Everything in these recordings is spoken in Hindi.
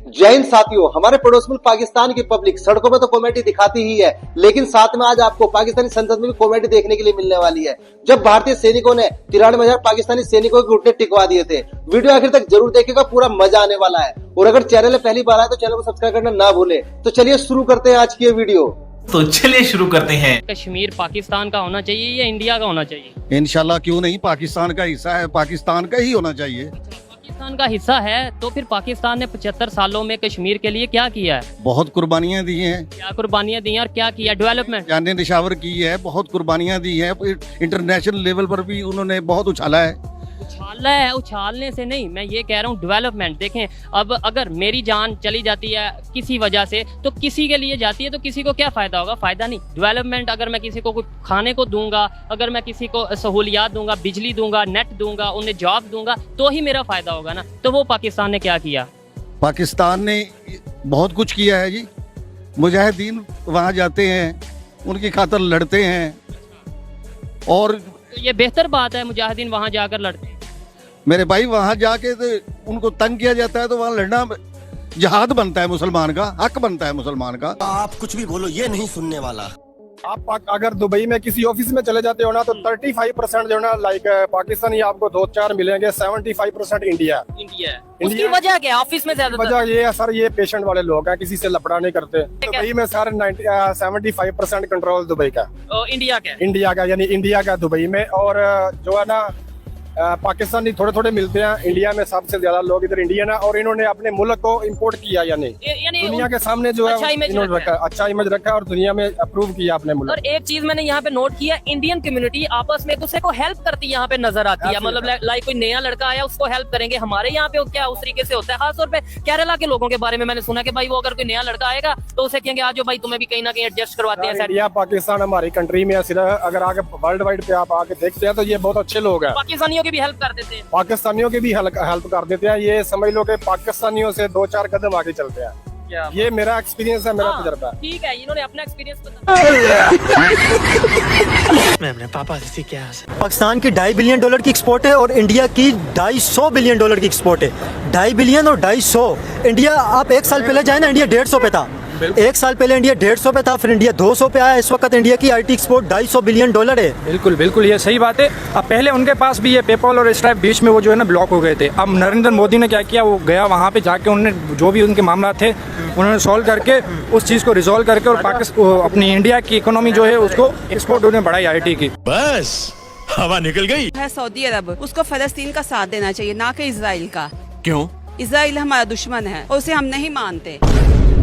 जय हिंद साथियों, हमारे पड़ोस में पाकिस्तान की पब्लिक सड़कों में तो कॉमेडी दिखाती ही है, लेकिन साथ में आज आपको पाकिस्तानी संसद में भी कॉमेडी देखने के लिए मिलने वाली है। जब भारतीय सैनिकों ने 93,000 पाकिस्तानी सैनिकों के घुटने टिकवा दिए थे। वीडियो आखिर तक जरूर देखेगा, पूरा मजा आने वाला है। और अगर चैनल में पहली बार आए तो चैनल को सब्सक्राइब करना ना भूले। तो चलिए शुरू करते हैं आज की ये वीडियो। तो चलिए शुरू करते हैं। कश्मीर पाकिस्तान का होना चाहिए या इंडिया का होना चाहिए? इंशाल्लाह क्यों नहीं, पाकिस्तान का हिस्सा है, पाकिस्तान का ही होना चाहिए। पाकिस्तान का हिस्सा है तो फिर पाकिस्तान ने 75 सालों में कश्मीर के लिए क्या किया है? बहुत कुर्बानियां दी हैं। क्या कुर्बानियां दी हैं और क्या किया? डेवलपमेंट, जाने निशावर की है, बहुत कुर्बानियां दी है। इंटरनेशनल लेवल पर भी उन्होंने बहुत उछाला है। उछाला है, उछालने से नहीं, मैं ये कह रहा हूँ डेवलपमेंट। देखें, अब अगर मेरी जान चली जाती है किसी वजह से तो किसी के लिए जाती है, तो किसी को क्या फायदा होगा? फायदा नहीं। डेवलपमेंट, अगर मैं किसी को कुछ खाने को दूंगा, अगर मैं किसी को सहूलियात दूंगा, बिजली दूंगा, नेट दूंगा, उन्हें जॉब दूंगा, तो ही मेरा फायदा होगा ना। तो वो पाकिस्तान ने क्या किया? पाकिस्तान ने बहुत कुछ किया है जी। मुजाहिदीन वहाँ जाते हैं, उनकी खातर लड़ते हैं। और तो ये बेहतर बात है, मुजाहिदीन वहाँ जाकर लड़ते हैं। मेरे भाई वहाँ जाके तो उनको तंग किया जाता है, तो वहाँ लड़ना जिहाद बनता है, मुसलमान का हक बनता है मुसलमान का। आप कुछ भी बोलो, ये नहीं सुनने वाला। आप अगर दुबई में किसी ऑफिस में चले जाते हो ना, तो 35% जो है ना लाइक पाकिस्तानी आपको 2-4 मिलेंगे, 75% इंडिया। उसकी वजह क्या है? ऑफिस में ज्यादा वजह ये है सर, ये पेशेंट वाले लोग हैं, किसी से लफड़ा नहीं करते। दुबई में सर 75% कंट्रोल दुबई का, इंडिया का यानी इंडिया का दुबई में। और जो है ना पाकिस्तानी थोड़े थोड़े मिलते हैं, इंडिया में सबसे ज्यादा लोग इधर इंडियन है। और इन्होंने अपने मुल्क को इम्पोर्ट किया, यानी दुनिया के सामने जो है इन्होंने रखा, अच्छा इमेज रखा और दुनिया में अप्रूव किया अपने मुल्क। और एक चीज मैंने यहाँ पे नोट किया, इंडियन कम्युनिटी आपस में एक दूसरे को हेल्प करती है, यहाँ पे नजर आती है। मतलब लाइक कोई नया लड़का आया, उसको हेल्प करेंगे। हमारे यहाँ पे क्या उस तरीके से होता है? खासतौर पे केरला के लोगों के बारे में मैंने सुना कि भाई वो अगर कोई नया लड़का आएगा तो उसे कहेंगे आज भाई तुम्हें भी कहीं ना कहीं एडजस्ट करवाते हैं। इंडिया पाकिस्तान हमारी कंट्री में सिर्फ अगर आगे वर्ल्ड वाइड पे आप आके देखते हैं तो ये बहुत अच्छे लोग हैं। पाकिस्तानियों की भी हेल्प कर देते हैं, पाकिस्तानियों की भी हेल्प कर देते हैं। ये समझ लो कि पाकिस्तानियों से 2-4 कदम आगे चलते हैं। ये मेरा एक्सपीरियंस है, मेरा तजर्बा। ठीक है, इन्होंने अपना एक्सपीरियंस बताया। मैं अपने पापा से क्या? पाकिस्तान की $2.5 बिलियन की एक्सपोर्ट है और इंडिया की $250 बिलियन की एक्सपोर्ट है। 2.5 बिलियन और 250। इंडिया, आप एक साल पहले जाए ना, इंडिया 150 पे था। एक साल पहले इंडिया 150 पे था, फिर इंडिया 200 पे आया। इस वक्त इंडिया की आईटी एक्सपोर्ट $250 बिलियन है। बिल्कुल बिल्कुल, ये सही बात है। अब पहले उनके पास भी ये पेपल और स्ट्राइप बीच में वो जो है ना ब्लॉक हो गए थे। अब नरेंद्र मोदी ने क्या किया, वो गया वहाँ पे जाके उन्होंने जो भी उनके मामला थे उन्होंने सॉल्व करके उस चीज़ को रिजॉल्व करके और पाकिस्तान अपनी इंडिया की इकोनॉमी जो है उसको एक्सपोर्ट उन्होंने बढ़ाई आईटी की। बस हवा निकल गई है। सऊदी अरब, उसको फलस्तीन का साथ देना चाहिए, ना कि इजराइल का। क्यों? इजराइल हमारा दुश्मन है और उसे हम नहीं मानते।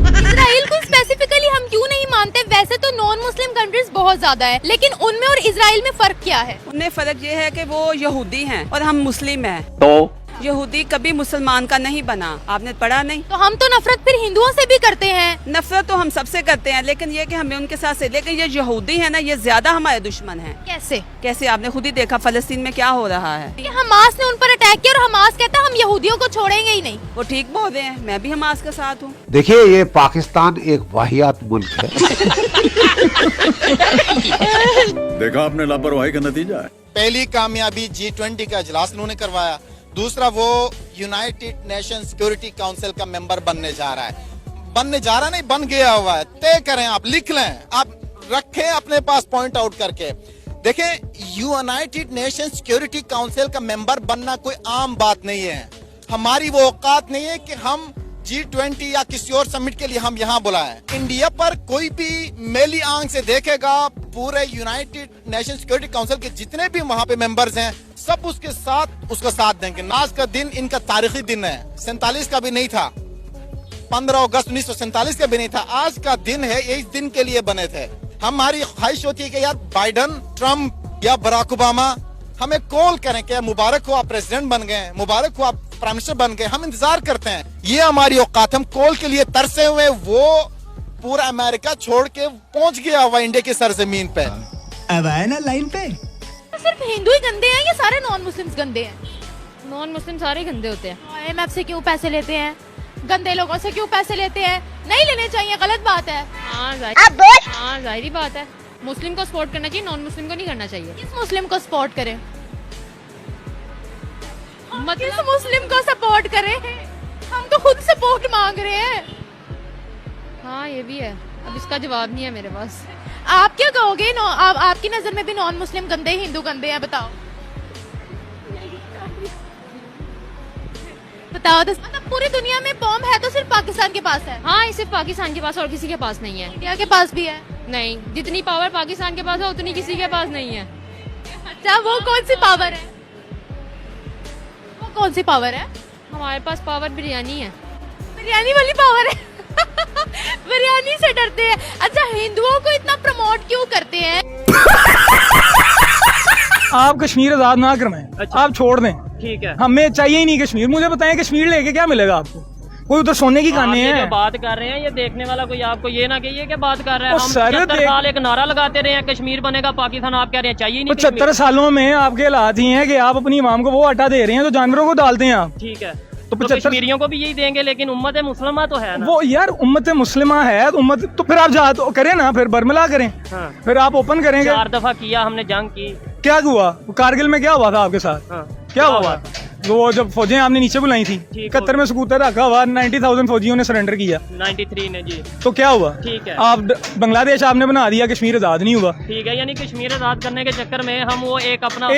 इजराइल को स्पेसिफिकली हम क्यों नहीं मानते? वैसे तो नॉन मुस्लिम कंट्रीज बहुत ज्यादा है, लेकिन उनमें और इजराइल में फर्क क्या है? उनमें फर्क ये है कि वो यहूदी हैं और हम मुस्लिम हैं। तो यहूदी कभी मुसलमान का नहीं बना, आपने पढ़ा नहीं? तो हम तो नफरत फिर हिंदुओं से भी करते हैं। नफरत तो हम सबसे करते हैं, लेकिन ये कि हमें उनके साथ से, लेकिन ये यहूदी है ना, ये ज्यादा हमारे दुश्मन है। कैसे? कैसे? आपने खुद ही देखा फलस्तीन में क्या हो रहा है। कि हमास ने उन पर अटैक किया और हमास कहता है हम यहूदियों को छोड़ेंगे ही नहीं। वो ठीक बोल रहे हैं, मैं भी हमास के साथ हूँ। देखिए, ये पाकिस्तान एक वाहियात मुल्क है। देखा आपने, लापरवाही का नतीजा है। पहली कामयाबी G20 का इजलास उन्होंने करवाया। दूसरा, वो यूनाइटेड नेशन सिक्योरिटी काउंसिल का मेंबर बनने जा रहा है। बनने जा रहा नहीं, बन गया हुआ है। तय करें, आप लिख लें, आप रखें अपने पास पॉइंट आउट करके। देखें, यूनाइटेड नेशन सिक्योरिटी काउंसिल का मेंबर बनना कोई आम बात नहीं है। हमारी वो औकात नहीं है कि हम G20 या किसी और समिट के लिए हम यहाँ बुलाएं। इंडिया पर कोई भी मेली आंख से देखेगा, पूरे यूनाइटेड नेशन सिक्योरिटी काउंसिल के जितने भी वहाँ पे मेंबर्स हैं सब उसका साथ देंगे। आज का दिन इनका तारीखी दिन है, 47 का भी नहीं था, 15 अगस्त 1947 का भी नहीं था। आज का दिन है, इस दिन के लिए बने थे। हमारी ख्वाहिश होती है कि यार बाइडन, ट्रम्प या बराक ओबामा हमें कॉल करें कि मुबारक हो आप प्रेसिडेंट बन गए, मुबारक हो आप प्राइम मिनिस्टर बन गए। हम इंतजार करते हैं, ये हमारी औकात। हम कॉल के लिए तरसे हुए, वो पूरा अमेरिका छोड़ के पहुंच गया हुआ इंडिया की सरजमीन पे। अब आए ना लाइन पे। सिर्फ हिंदू ही गंदे हैं या सारे नॉन मुस्लिम्स गंदे हैं? नॉन मुस्लिम सारे गंदे होते हैं। IMF से क्यों पैसे लेते हैं? गंदे लोगों से क्यों पैसे लेते हैं? नहीं लेने चाहिए, गलत बात है। हाँ जाहिर बात है, मुस्लिम को सपोर्ट करना चाहिए, नॉन मुस्लिम को नहीं करना चाहिए। किस मुस्लिम को सपोर्ट करें? किस मुस्लिम को सपोर्ट करें? हम तो खुद सपोर्ट मांग रहे हैं। हाँ ये भी है, अब इसका जवाब नहीं है मेरे पास। आप क्या कहोगे? आपकी नजर में भी नॉन मुस्लिम गंदे, हिंदू गंदे हैं? बताओ बताओ। मतलब पूरी दुनिया में बॉम्ब है तो सिर्फ पाकिस्तान के पास है? हाँ सिर्फ पाकिस्तान के पास और किसी के पास नहीं है। इंडिया के पास भी है? नहीं, जितनी पावर पाकिस्तान के पास है उतनी किसी के पास नहीं है। अच्छा, वो कौन सी पावर है? वो कौन सी पावर है? हमारे पास पावर बिरयानी है। बिरयानी वाली पावर है? बिरयानी से डरते हैं? अच्छा, हिंदुओं को इतना प्रमोट क्यों करते हैं? आप कश्मीर आजाद ना करवाएं। अच्छा। आप छोड़ दें, ठीक है, हमें चाहिए ही नहीं कश्मीर। मुझे बताएं कश्मीर लेके क्या मिलेगा आपको? कोई उधर सोने की खाने हैं। हैं। बात कर रहे हैं, ये देखने वाला कोई आपको ये ना कहिए कि बात कर रहे हैं। हम सर 70 साल एक नारा लगाते रहे हैं कश्मीर बनेगा पाकिस्तान, आप कह रहे हैं चाहिए नहीं। 75 सालों में आपके हालात ही हैं कि आप अपनी इमाम को वो आटा दे रहे हैं तो जानवरों को डालते हैं आप। ठीक है, तो कश्मीरियों को भी यही देंगे, लेकिन उम्मत मुसलमा तो है ना। वो यार उम्मत मुस्लिमा है, उम्मत तो फिर आप जा तो करें ना, फिर बरमला करें। हाँ। फिर आप ओपन करेंगे। 4 दफा किया हमने जंग की। क्या हुआ कारगिल में? क्या हुआ था आपके साथ? हाँ। क्या हुआ? वो जब फौजें आपने नीचे बुलाई थी, 71 में स्कूटर रखा हुआ, 90,000 फौजियों ने सरेंडर किया। 93 ने जी। तो क्या हुआ? ठीक है, आप बांग्लादेश आपने बना दिया, कश्मीर आजाद नहीं हुआ। ठीक है, यानी कश्मीर आजाद करने के चक्कर में हम वो एक अपना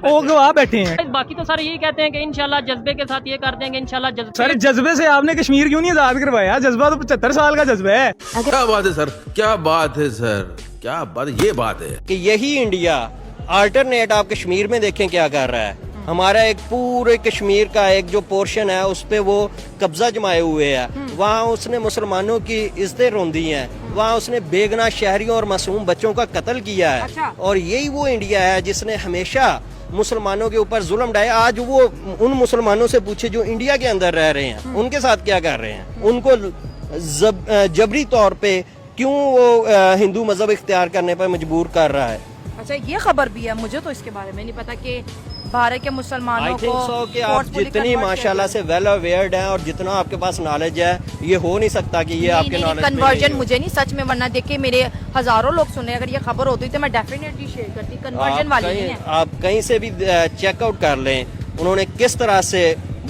वो गवा बैठे हैं। बाकी तो सर यही कहते हैं कि इंशाल्लाह जज्बे के साथ ये कर देंगे, इंशाल्लाह जज्बे। सर जज्बे से आपने कश्मीर क्यों नहीं आजाद करवाया? जज्बा तो 75 साल का जज्बा है। क्या बात है सर, क्या बात है सर, क्या बात, ये बात है कि यही इंडिया अल्टरनेट आप कश्मीर में देखें क्या कर रहा है। हमारा एक पूरे कश्मीर का एक जो पोर्शन है उस पे वो कब्जा जमाए हुए है। वहाँ उसने मुसलमानों की इज्जतें रौंदी हैं, वहाँ उसने बेगुनाह शहरियों और मासूम बच्चों का कत्ल किया है। अच्छा। और यही वो इंडिया है जिसने हमेशा मुसलमानों के ऊपर जुल्म ढाया। आज वो उन मुसलमानों से पूछे जो इंडिया के अंदर रह रहे हैं, उनके साथ क्या कर रहे हैं? उनको जबरी तौर पे क्यों वो हिंदू मजहब इख्तियार करने पर मजबूर कर रहा है? अच्छा, ये खबर भी है, मुझे तो इसके बारे में नहीं पता कि भारत के मुसलमानों को कि आप जितनी माशाल्लाह से वेल अवेयर्ड हैं और जितना आपके पास नॉलेज है, ये हो नहीं सकता कि ये आपके नॉलेज में कन्वर्जन मुझे नहीं सच में, वरना देखिए मेरे हजारों लोग सुने, अगर ये खबर होती तो मैं डेफिनेटली शेयर करती। कन्वर्जन वाली नहीं है। आप कहीं से भी चेकआउट कर लें, उन्होंने किस तरह से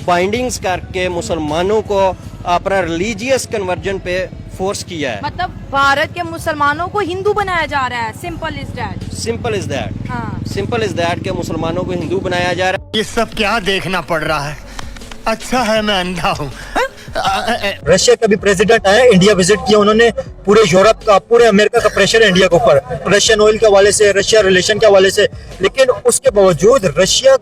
बाइंडिंग्स करके मुसलमानों को अपना रिलीजियस कन्वर्जन पे फोर्स किया है। मतलब भारत के मुसलमानों को हिंदू बनाया जा रहा है। Simple is that. Simple is that. Simple is that के मुसलमानों को हिंदू बनाया जा रहा है। ये सब क्या देखना पड़ रहा है? अच्छा है मैं अंधा हूँ। रशिया का भी प्रेसिडेंट आया, इंडिया विजिट किया उन्होंने। पूरे यूरोप का, पूरे अमेरिका का प्रेशर है इंडिया के ऊपर, रशियन ऑयल के हवाले से, रशिया रिलेशन के हवाले से। लेकिन उसके बावजूद रशिया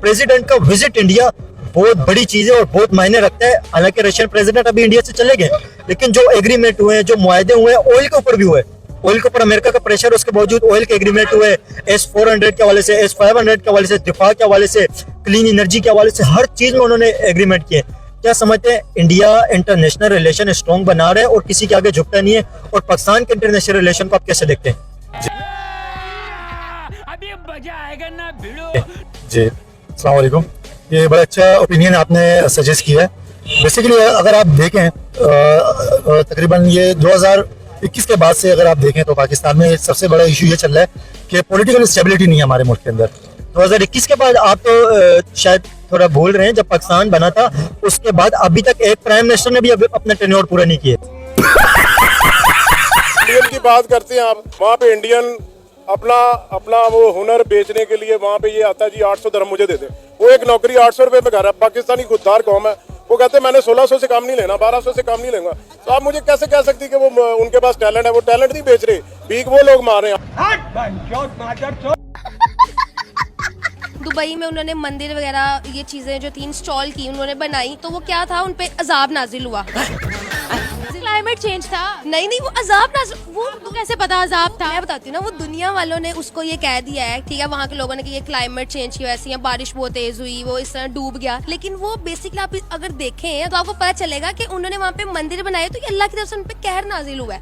प्रेसिडेंट का विजिट इंडिया बहुत बड़ी चीज है और बहुत मायने रखता है। हालांकि रशियन प्रेसिडेंट अभी इंडिया से चले गए, लेकिन जो एग्रीमेंट हुए, जो मुआहदे हुए, ऑयल के ऊपर भी हुए, ऑयल के ऊपर अमेरिका का प्रेशर, उसके बावजूद ऑयल के एग्रीमेंट हुए, S-400 के हवाले से, S-500 के हवाले से, दिफा के हवाले से, क्लीन एनर्जी के हवाले से, हर चीज में उन्होंने एग्रीमेंट किए। क्या समझते हैं? इंडिया इंटरनेशनल रिलेशन स्ट्रॉन्ग बना रहा है और किसी के आगे झुकता नहीं है। और पाकिस्तान के इंटरनेशनल रिलेशन को आप कैसे देखते हैं? अभी मजा आएगा ना भिड़ो। जी अस्सलाम वालेकुम। ये बड़ा अच्छा ओपिनियन आपने सजेस्ट किया है। बेसिकली अगर आप देखें तकरीबन ये 2021 के बाद से अगर आप देखें तो पाकिस्तान में सबसे बड़ा इशू ये चल रहा है कि पॉलिटिकल स्टेबिलिटी नहीं है हमारे मुल्क के अंदर। 2021 के बाद आप तो शायद थोड़ा भूल रहे हैं, जब पाकिस्तान बना था उसके बाद अभी तक एक प्राइम मिनिस्टर ने भी अपना टेन्योर पूरा नहीं किया। इंडियन की बात करते हैं आप, वहाँ पे इंडियन अपना वो हुनर बेचने के लिए वहाँ पे ये आता है जी 800 दरहम मुझे दे दे। वो एक नौकरी 800 रुपए पे कर रहा है। पाकिस्तानी खुददार कौम है, वो कहते हैं मैंने 1600 से काम नहीं लेना, 1200 से काम नहीं लेगा। तो आप मुझे कैसे कह सकती कि वो उनके पास टैलेंट है? वो टैलेंट नहीं बेच रहे, भीख वो लोग मार रहे हैं। दुबई में उन्होंने मंदिर वगैरह ये चीजें जो 3 स्टॉल की उन्होंने बनाई, तो वो क्या था, उन पे अजाब नाजिल हुआ। क्लाइमेट चेंज था। नहीं वो अजाब नाजिल, वो तो कैसे पता अजाब था? मैं बताती हूँ ना, वो दुनिया वालों ने उसको ये कह दिया है, ठीक है, वहाँ के लोगों ने कि ये क्लाइमेट चेंज की वजह से बारिश बहुत तेज हुई, वो इस तरह डूब गया। लेकिन वो बेसिकली आप अगर देखें तो आपको पता चलेगा कि उन्होंने वहाँ पे मंदिर बनाए तो अल्लाह की तरफ से उन पे कहर नाजिल हुआ है।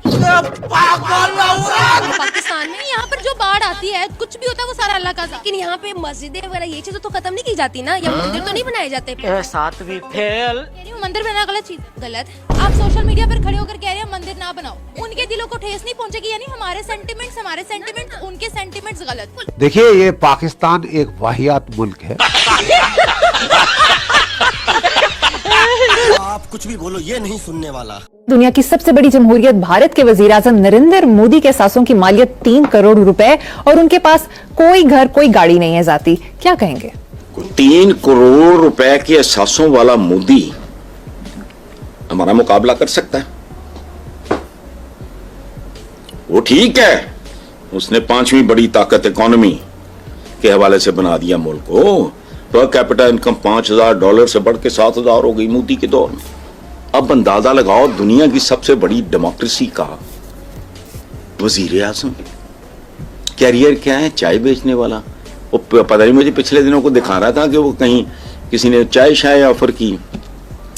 पाकिस्तान में यहाँ पर जो बाढ़ आती है, कुछ भी होता है वो सारा अल्लाह का। लेकिन यहाँ पे मस्जिदें वगैरह ये चीजें तो खत्म नहीं की जाती ना, या मंदिर तो नहीं बनाए जाते। मंदिर बनाना गलत चीज, गलत। आप सोशल मीडिया पर खड़े होकर कह रहे हैं मंदिर ना बनाओ, उनके दिलों को ठेस नहीं पहुंचेगी, यानी हमारे सेंटिमेंट्स उनके सेंटिमेंट्स गलत। देखिए ये पाकिस्तान एक वाहियात मुल्क है। आप कुछ भी बोलो, ये नहीं सुनने वाला। दुनिया की सबसे बड़ी जमहूरियत भारत के वजीर-आज़म नरेंद्र मोदी के सासों की मालियत 3 करोड़ रुपए और उनके पास कोई घर कोई गाड़ी नहीं है जाती, क्या कहेंगे? 3 करोड़ रुपए के एहसासों वाला मोदी हमारा मुकाबला कर सकता है? वो ठीक है, उसने 5वीं बड़ी ताकत इकोनॉमी के हवाले से बना दिया मुल्क को। पर कैपिटा इनकम $5,000 से बढ़ के 7,000 हो गई मोदी के दौर में। अब अंदाजा लगाओ, दुनिया की सबसे बड़ी डेमोक्रेसी का वजीर आजम, कैरियर क्या है? चाय बेचने वाला। वो पता नहीं, मुझे पिछले दिनों को दिखा रहा था कि वो कहीं किसी ने चाय शाय ऑफर की।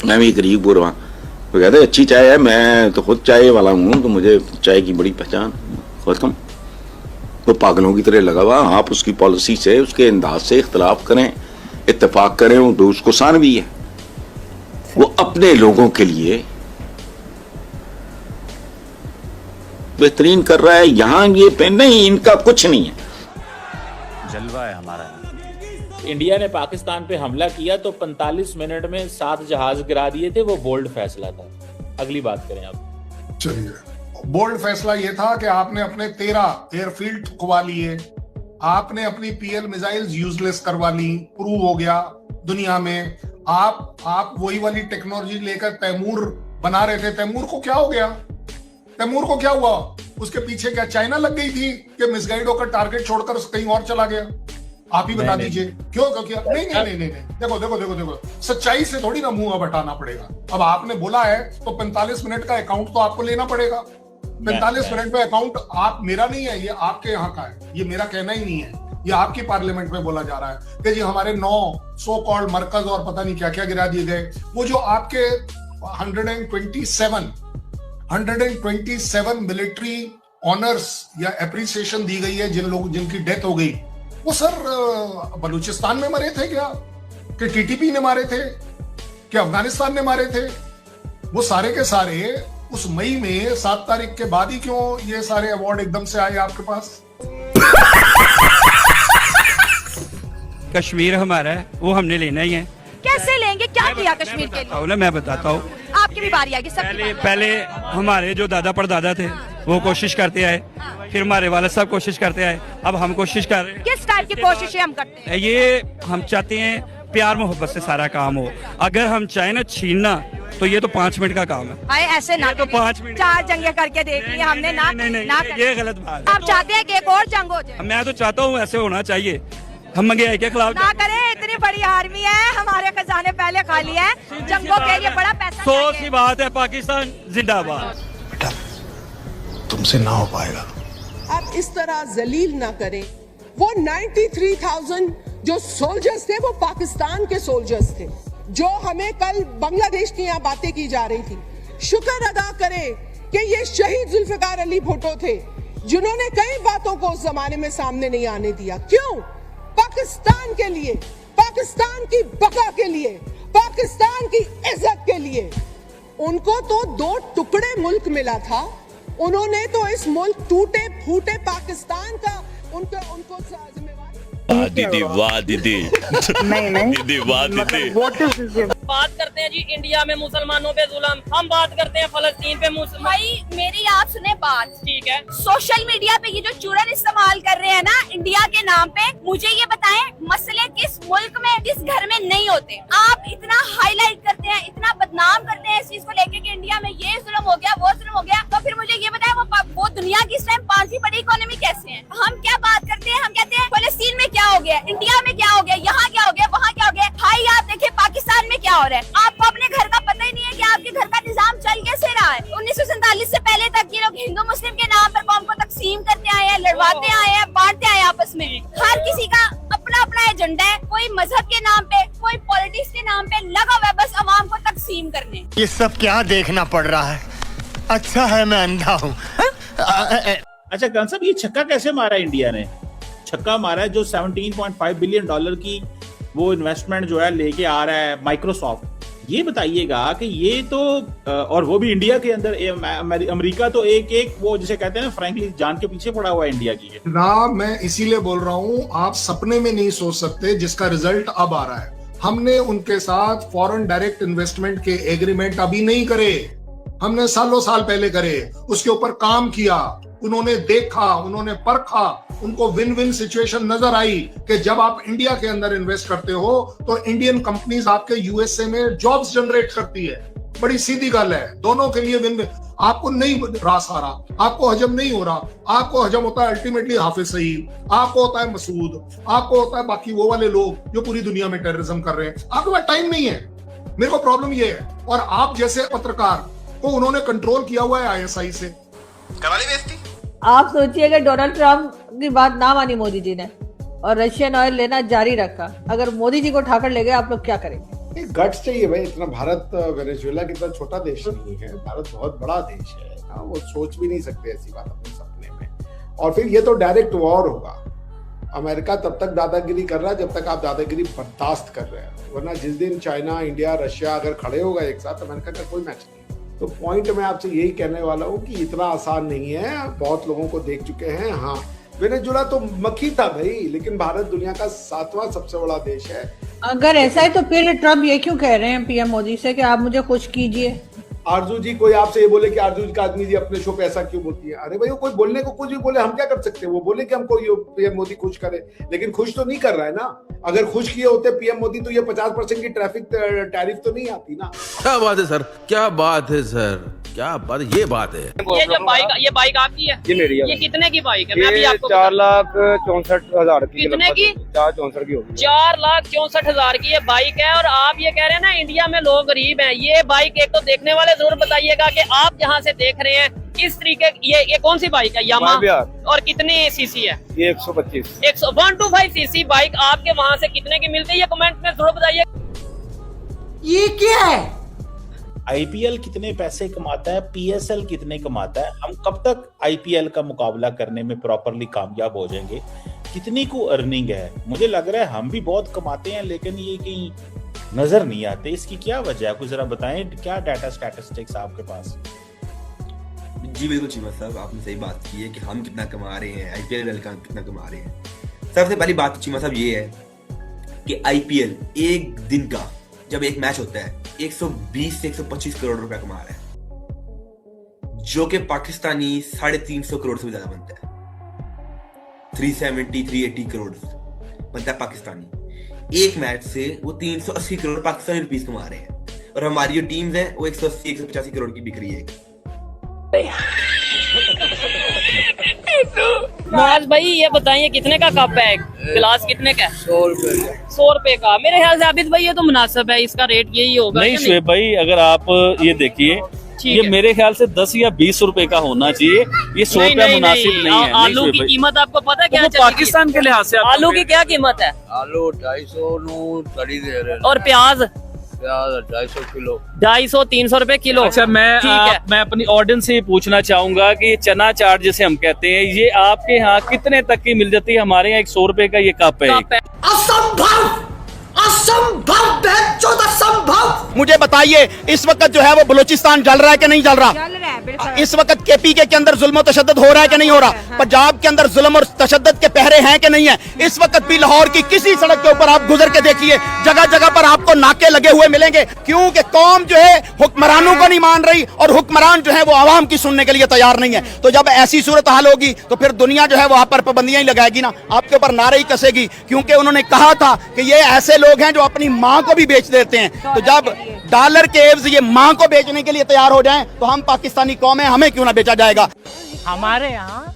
मैं भी गरीब बोल रहा, वो कहते अच्छी चाय है, मैं तो खुद चाय वाला हूँ, तो मुझे चाय की बड़ी पहचान। खत्म। वो पागलों की तरह लगा हुआ। आप उसकी पॉलिसी से, उसके अंदाज से इख्तलाफ करें, इत्तेफाक करें, वो उसको सान भी है। वो अपने लोगों के लिए बेहतरीन कर रहा है। यहां ये पे नहीं, इनका कुछ नहीं है। जलवा है हमारा। इंडिया ने पाकिस्तान पे हमला किया तो 45 मिनट में 7 जहाज गिरा दिए थे। वो बोल्ड फैसला था। अगली बात करें आप। चलिए, बोल्ड फैसला ये था कि आपने अपने 13 एयरफील्ड खुवा लिए, आपने अपनी पीएल मिसाइल्स यूजलेस करवा ली, प्रूव हो गया दुनिया में। आप वही वाली टेक्नोलॉजी लेकर तैमूर बना रहे थे। तैमूर को क्या हो गया? तैमूर को क्या हुआ? उसके पीछे क्या चाइना लग गई थी कि मिसगाइड होकर टारगेट छोड़कर कहीं और चला गया? आप ही बता दीजिए क्यों किया? नहीं, देखो, सच्चाई से थोड़ी ना मुंह अब हटाना पड़ेगा। अब आपने बोला है तो 45 मिनट का अकाउंट तो आपको लेना पड़ेगा। 45 मिनट में अकाउंट आप मेरा नहीं है, ये आपके यहाँ का है। ये मेरा कहना ही नहीं है, ये आपकी पार्लियामेंट में बोला जा रहा है कि जी हमारे 9 सो कॉल्ड मरकज और पता नहीं क्या क्या गिरा दिए गए। वो जो आपके 127 मिलिट्री ऑनर्स या एप्रिसिएशन दी गई है जिनकी डेथ हो गई, वो सर बलूचिस्तान में मरे थे क्या? कि टीटीपी ने मारे थे? कि अफगानिस्तान ने मारे थे? वो सारे के सारे उस मई में 7 तारीख के बाद ही क्यों ये सारे अवार्ड एकदम से आए आपके पास? कश्मीर हमारा है, वो हमने लेना ही है। कैसे लेंगे? क्या किया कश्मीर के लिए? मैं बताता हूँ। आपकी भी बारी आएगी। पहले हमारे जो दादा परदादा थे वो कोशिश करते आए, फिर हमारे वाले साहब कोशिश करते आए, अब हम कोशिश कर रहे हैं। किस टाइप की कोशिशें हम करते हैं? ये हम चाहते हैं प्यार मोहब्बत से सारा काम हो। अगर हम चाहे ना छीनना तो ये तो 5 मिनट का काम है। आए ऐसे ना तो 5 मिनट 4 जंगें करके देख ली हमने ना। नहीं, ये गलत बात है। आप चाहते हैं कि एक और जंग हो जाए? मैं तो चाहता हूँ ऐसे होना चाहिए। हम महंगाई के खिलाफ ना करें, इतनी बड़ी आर्मी है, हमारे खजाने पहले खाली है, जंगों के लिए बड़ा पैसा चाहिए। 100 सी बात है, पाकिस्तान जिंदाबाद। बेटा तुमसे ना हो पाएगा। आप इस तरह जलील ना करें। वो 93,000 जो सोल्जर्स थे वो पाकिस्तान के सोल्जर्स थे, जो हमें कल बांग्लादेश की यहाँ बातें की जा रही थी। शुक्र अदा करें कि ये शहीद जुल्फिकार अली भुट्टो थे, जिन्होंने कई बातों को उस जमाने में सामने नहीं आने दिया। क्यों? पाकिस्तान के लिए, पाकिस्तान की बका के लिए, पाकिस्तान की इज्जत के लिए। उनको तो 2 टुकड़े मुल्क मिला था, उन्होंने तो इस मुल्क टूटे फूटे पाकिस्तान का उनको दीदी वाह दीदी दीदी वाह दीदी। बात करते हैं जी इंडिया में मुसलमानों पे जुल्म, हम बात करते हैं फलस्तीन पे मुसलमान। भाई मेरी आप सुने बात, ठीक है। सोशल मीडिया पे ये जो चूरन इस्तेमाल कर रहे हैं ना इंडिया के नाम पे, मुझे ये बताएं मसले किस मुल्क में, किस घर में नहीं होते? आप इतना हाईलाइट करते हैं, इतना बदनाम करते हैं इस चीज को लेके कि इंडिया में ये जुल्म हो गया, वो जुल्म हो गया। तो फिर मुझे ये बताएं वो दुनिया की इस टाइम 5वीं बड़ी इकोनॉमी कैसे है? हम क्या बात करते हैं, हम कहते हैं फलस्तीन में क्या हो गया, इंडिया में क्या हो गया, यहाँ क्या हो गया, वहाँ क्या हो गया। भाई आप देखिए पाकिस्तान में क्या हो रहा है। आपको अपने घर का पता ही नहीं है कि आपके घर का निजाम चल कैसे रहा है। 1947 से पहले तक ये लोग हिंदू मुस्लिम के नाम पर कौम को तकसीम करते आए हैं, लड़वाते आए हैं, बांटते आए आपस में। हर किसी का अपना अपना एजेंडा है, कोई मजहब के नाम पे, कोई पॉलिटिक्स के नाम पे लगा हुआ है बस अवाम को तकसीम करने। ये सब क्या देखना पड़ रहा है? अच्छा है मैं अंधा हूँ। अच्छा खान साहब, ये छक्का कैसे मारा इंडिया ने? छक्का मारा है जो $17.5 बिलियन की वो इन्वेस्टमेंट जो है लेके आ रहा है माइक्रोसॉफ्ट। ये बताइएगा कि ये तो और वो भी इंडिया के अंदर, अमेरिका तो एक वो जिसे कहते हैं ना फ्रैंकली जान के पीछे पड़ा हुआ है इंडिया की ना। मैं इसीलिए बोल रहा हूँ, आप सपने में नहीं सोच सकते जिसका रिजल्ट अब आ रहा है। हमने उनके साथ फॉरेन डायरेक्ट इन्वेस्टमेंट के एग्रीमेंट अभी नहीं करे, हमने सालों साल पहले करे, उसके ऊपर काम किया, उन्होंने देखा, उन्होंने परखा, उनको विन विन सिचुएशन नजर आई कि जब आप इंडिया के अंदर इन्वेस्ट करते हो तो इंडियन कंपनीज आपके यूएसए में जॉब्स जनरेट करती है। बड़ी सीधी गल है, दोनों के लिए विन विन। आपको नहीं रास आ रहा, आपको हजम नहीं हो रहा, आपको हजम होता है अल्टीमेटली हाफिज सईद, आपको होता है मसूद, आपको होता है बाकी वो वाले लोग जो पूरी दुनिया में टेररिज्म कर रहे हैं। आपके पास टाइम नहीं है। मेरे को प्रॉब्लम ये है, और आप जैसे पत्रकार को उन्होंने कंट्रोल किया हुआ है आईएसआई से। करा ली बेइज्जती। आप सोचिए कि डोनाल्ड ट्रंप की बात ना मानी मोदी जी ने और रशियन ऑयल लेना जारी रखा, अगर मोदी जी को उठाकर ले गए आप लोग क्या करेंगे? गट्स चाहिए भाई, इतना भारत वेनेजुएला कितना छोटा देश नहीं है, भारत बहुत बड़ा देश है। हाँ, वो सोच भी नहीं सकते ऐसी बात अपने सपने में। और फिर ये तो डायरेक्ट वॉर होगा। अमेरिका तब तक दादागिरी कर रहा है जब तक आप दादागिरी बर्दाश्त कर रहे हैं, वरना जिस दिन चाइना, इंडिया, रशिया अगर खड़े होगा एक साथ, अमेरिका का कोई मैच नहीं। तो पॉइंट मैं आपसे यही कहने वाला हूँ कि इतना आसान नहीं है, बहुत लोगों को देख चुके हैं। हाँ, वेनेजुएला तो मक्खी था भाई, लेकिन भारत दुनिया का 7वां सबसे बड़ा देश है। अगर ऐसा है तो फिर ट्रम्प ये क्यों कह रहे हैं पीएम मोदी से कि आप मुझे खुश कीजिए? आरजू जी, कोई आपसे ये बोले कि आरजू जी का आदमी जी अपने शो पे ऐसा क्यों बोलती है? अरे भाई, वो कोई बोलने को कुछ भी बोले, हम क्या कर सकते हैं? वो बोले कि हमको ये पीएम मोदी खुश करे, लेकिन खुश तो नहीं कर रहा है ना। अगर खुश किए होते पीएम मोदी तो ये 50% की ट्रैफिक टैरिफ तो नहीं आती ना। क्या बात है सर, क्या बात है सर, क्या बात, ये बात है। ये जो बाइक आपकी है? ये मेरी है। ये कितने की बाइक है? मैं अभी आपको 4,64,000 की। कितने की? 4,64,000 की होगी। 4,64,000 की ये बाइक है। और आप ये कह रहे हैं ना इंडिया में लोग गरीब हैं। ये बाइक एक तो देखने वाले जरूर बताइएगा कि आप जहाँ से देख रहे हैं इस तरीके, ये कौन सी बाइक है? यामा। और कितनी सीसी है? ये 125 125 सीसी बाइक आपके वहाँ से कितने की मिलती है? ये कमेंट में जरूर बताइए। ये क्या है? आईपीएल कितने पैसे कमाता है, पीएसएल कितने कमाता है? हम कब तक आईपीएल का मुकाबला करने में प्रॉपरली कामयाब हो जाएंगे? कितनी को अर्निंग है? मुझे लग रहा है हम भी बहुत कमाते हैं, लेकिन ये कहीं नजर नहीं आते। इसकी क्या वजह है? कुछ जरा बताएं, क्या डाटा स्टैटिस्टिक्स आपके पास? जी बिल्कुल चीमा साहब, आपने सही बात की है कि हम कितना कमा रहे हैं, आईपीएल का कितना कमा रहे हैं। सबसे पहली बात चीमा साहब ये है कि आईपीएल एक दिन का जब एक मैच होता है 120 से 125 करोड़ रुपया कमा रहा है, जो कि पाकिस्तानी 350 करोड़ से भी ज्यादा बनता है। 370-380 करोड़ बनता है पाकिस्तानी। एक मैच से वो 380 करोड़ पाकिस्तानी रुपीस कमा रहे हैं, और हमारी जो टीम्स हैं वो 180-185 करोड़ की बिक रही है। नवाज भाई ये बताइए कितने का कप है? गिलास कितने का? 100 रुपए का। मेरे ख्याल से आबिद भाई ये तो मुनासिब है, इसका रेट यही होगा। नहीं शुएब भाई, अगर आप ये देखिए, ये मेरे ख्याल से 10 या 20 रुपए का होना चाहिए। ये 100 रुपया मुनासिब नहीं है। आलू की कीमत आपको पता है क्या? पाकिस्तान के लिहाज से आलू की क्या कीमत है? आलू 250 दे रहे हैं। और प्याज? 250 किलो। 250-300 रुपए किलो। अच्छा, मैं अपनी ऑडियंस से पूछना चाहूंगा कि चना चाट जिसे हम कहते हैं, ये आपके यहाँ कितने तक की मिल जाती है? हमारे यहाँ 100 रुपए का ये कप है। असंभव, असंभव, असंभव। मुझे बताइए, इस वक्त जो है वो बलूचिस्तान जल रहा है कि नहीं जल रहा? इस वक्त केपीके के अंदर जुल्म और तशद्दुद हो रहा है कि नहीं हो रहा? पंजाब के अंदर जुल्म और तशद्दुद के पहरे हैं कि नहीं है? इस वक्त भी लाहौर की किसी सड़क के ऊपर आप गुजर के देखिए, जगह जगह पर आपको नाके लगे हुए मिलेंगे, क्योंकि कौम जो है हुक्मरानों को नहीं मान रही और हुक्मरान जो है वो आवाम की सुनने के लिए तैयार नहीं है। तो जब ऐसी सूरत हाल होगी तो फिर दुनिया जो है वहां पर पाबंदियां ही लगाएगी ना, आपके ऊपर नारे ही कसेगी, क्योंकि उन्होंने कहा था कि ये ऐसे लोग हैं जो अपनी माँ को भी बेच देते हैं। तो जब डॉलर के एवज ये माँ को बेचने के लिए तैयार हो जाएं तो हम पाकिस्तानी कौम है, हमें क्यों ना बेचा जाएगा? हमारे यहाँ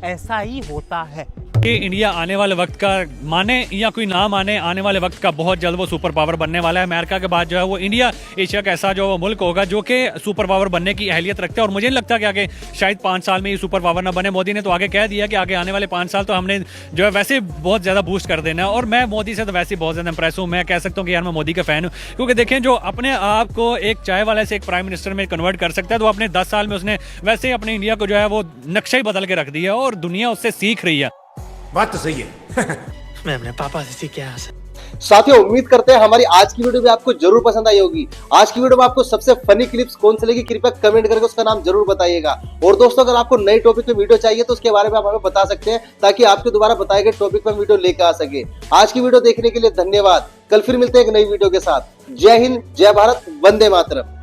ऐसा ही होता है कि इंडिया आने वाले वक्त का, माने या कोई ना माने, आने वाले वक्त का बहुत जल्द वो सुपर पावर बनने वाला है। अमेरिका के बाद जो है वो इंडिया एशिया का ऐसा जो मुल्क होगा जो कि सुपर पावर बनने की अहलियत रखता है। और मुझे नहीं लगता कि आगे शायद 5 साल में ये सुपर पावर ना बने। मोदी ने तो आगे कह दिया कि आगे आने वाले 5 साल तो हमने जो है वैसे बहुत ज़्यादा बूस्ट कर देना है। और मैं मोदी से तो वैसे बहुत ज़्यादा इंप्रेस हूँ। मैं कह सकता हूँ कि यार मैं मोदी का फ़ैन हूँ, क्योंकि देखें जो अपने आप को एक चाय वाले से एक प्राइम मिनिस्टर में कन्वर्ट कर सकता है, तो अपने 10 साल में उसने वैसे ही अपने इंडिया को जो है वो नक्शा ही बदल के रख दिया और दुनिया उससे सीख रही है। बात तो सही है। मैं अपने पापा से सीख गया। साथियों उम्मीद करते हैं हमारी आज की वीडियो भी आपको जरूर पसंद आई होगी। आज की वीडियो में आपको सबसे फनी क्लिप्स कौन से लगी कृपया कमेंट करके उसका नाम जरूर बताइएगा। और दोस्तों अगर आपको नई टॉपिक पे वीडियो चाहिए तो उसके बारे में आप हमें बता सकते हैं ताकि आपके दोबारा बताए गए टॉपिक पर वीडियो लेकर आ सके। आज की वीडियो देखने के लिए धन्यवाद। कल फिर मिलते हैं एक नई वीडियो के साथ। जय हिंद, जय भारत, वंदे मातरम।